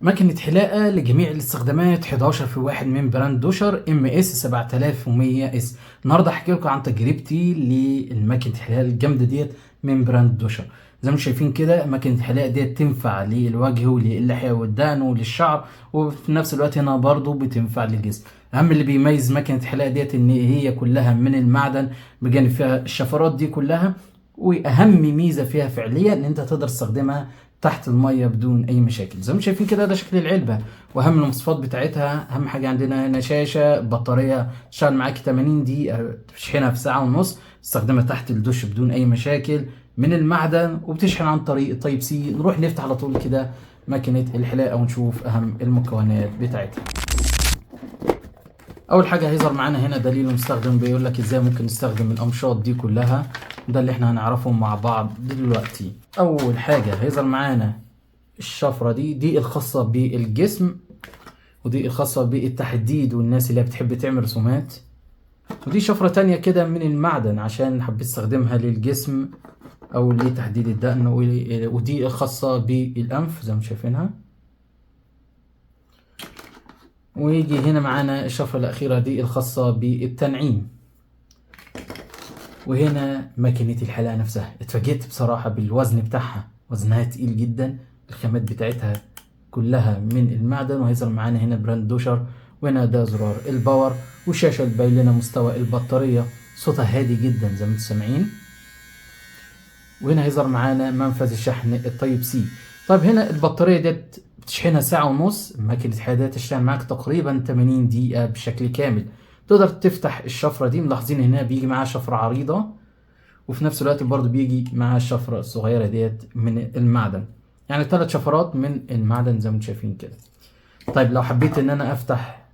ماكينة حلاقة لجميع الاستخدامات 11 في واحد من براند دوشر ام اس 7100 اس. النهارده هحكي لكم عن تجربتي للماكينة الحلاقة الجامدة ديت من براند دوشر. زي ما انتم شايفين كده ماكينة الحلاقة ديت تنفع للوجه وللحية والدقن وللشعر، وفي نفس الوقت هنا برضو بتنفع للجسم. اهم اللي بيميز ماكينة الحلاقة ديت ان هي كلها من المعدن بجانب فيها الشفرات دي كلها، واهم ميزة فيها فعليا ان انت تقدر تستخدمها تحت الميه بدون اي مشاكل. زي ما شايفين كده ده شكل العلبه، واهم المواصفات بتاعتها. اهم حاجه عندنا هنا شاشه، بطاريه تشتغل معاك 80 دقيقه، تشحنها في ساعه ونص، تستخدمها تحت الدش بدون اي مشاكل، من المعدن وبتشحن عن طريق التايب سي. نروح نفتح على طول كده ماكينه الحلاقه ونشوف اهم المكونات بتاعتها. اول حاجه هيظهر معانا هنا دليل المستخدم، بيقول لك ازاي ممكن نستخدم الامشاط دي كلها. ده اللي احنا هنعرفهم مع بعض دلوقتي. اول حاجه هيظهر معانا الشفرة دي الخاصة بالجسم، ودي الخاصة بالتحديد والناس اللي بتحب تعمل رسومات. ودي شفرة تانية كده من المعدن عشان حبيت استخدمها للجسم او لتحديد الدقن. ودي الخاصة بالانف زي ما شايفينها. ويجي هنا معانا الشفرة الاخيرة دي الخاصة بالتنعيم. وهنا ماكينة الحلاقة نفسها، اتفاجئت بصراحة بالوزن بتاعها، وزنها تقيل جدا. الخامات بتاعتها كلها من المعدن. وهيظهر معانا هنا براند دوشر، وهنا ده زرار الباور، والشاشة اللي باين لنا مستوى البطارية، صوتها هادي جدا زي ما انتم سامعين. وهنا هيظهر معانا منفذ الشحن التايب سي. طيب هنا البطارية ديت بتشحنها ساعة ونص، ماكينة الحلاقة تشتغل معاك تقريبا 80 دقيقة بشكل كامل. تقدر تفتح الشفرة دي، ملاحظين هنا بيجي معاها شفرة عريضة، وفي نفس الوقت برضو بيجي معاها الشفرة الصغيرة ديت من المعدن. يعني 3 شفرات من المعدن زي ما انتم شايفين كده. طيب لو حبيت ان انا افتح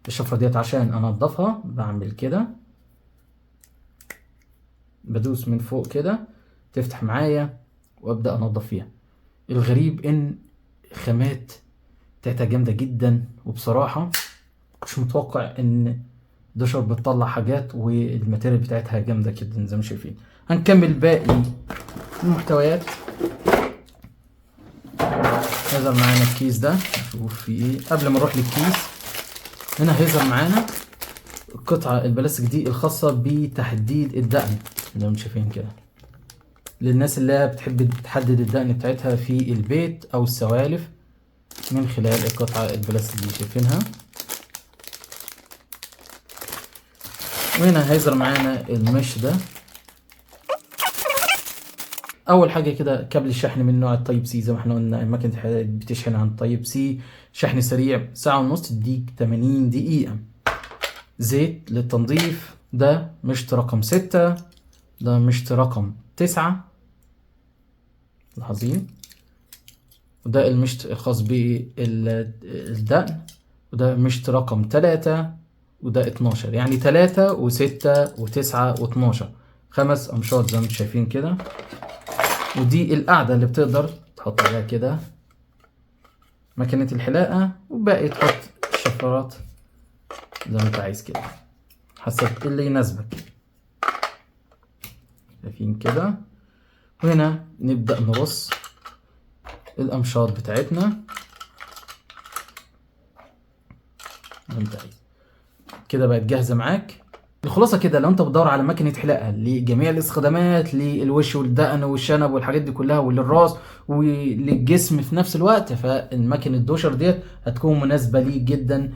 الشفرة ديت عشان انضفها، بعمل كده، بدوس من فوق كده تفتح معايا وابدأ انضف فيها. الغريب ان الخامات بتاعتها جامدة جدا، وبصراحة مش متوقع ان دوشر بتطلع حاجات والماتيريال بتاعتها جامدة جدا زي ما شايفين. هنكمل باقي المحتويات. هيظهر معانا الكيس ده، نشوف فيه ايه. قبل ما نروح للكيس، هنا هيظهر معانا القطعة البلاستيك دي الخاصة بتحديد الدقن زي ما انتم شايفين كده، للناس اللي بتحب تحدد الدقن بتاعتها في البيت او السوالف، من خلال القطعة البلاستيك دي شايفينها. وهنا هيظهر معانا المش ده. اول حاجه كده كابل الشحن من نوع التايب سي. زي ما احنا قلنا ماكينه الحلاقه بتشحن عن تايب سي، شحن سريع ساعه ونص، تديك 80 دقيقه. زيت للتنظيف، ده مشط رقم 6، ده مشط رقم 9 لاحظين. وده المشط الخاص بالدقن، وده مشط رقم 3، وده 12. يعني 3 و6 و9 و12، 5 امشاط زي ما انتم شايفين كده. ودي القاعدة اللي بتقدر تحط عليها كده ماكينة الحلاقة، وباقي تحط الشفرات زي ما انت عايز كده حسب اللي يناسبك. شايفين كده. وهنا نبدأ نرص الأمشاط بتاعتنا زي ما انت عايز كده. بقت جاهزة معاك. الخلاصة كده، لو انت بتدور على ماكينة حلاقة لجميع الاستخدامات، للوش والدقن والشنب والحاجات دي كلها، وللراس وللجسم في نفس الوقت، فالماكينة دوشر ديت هتكون مناسبة ليك جدا.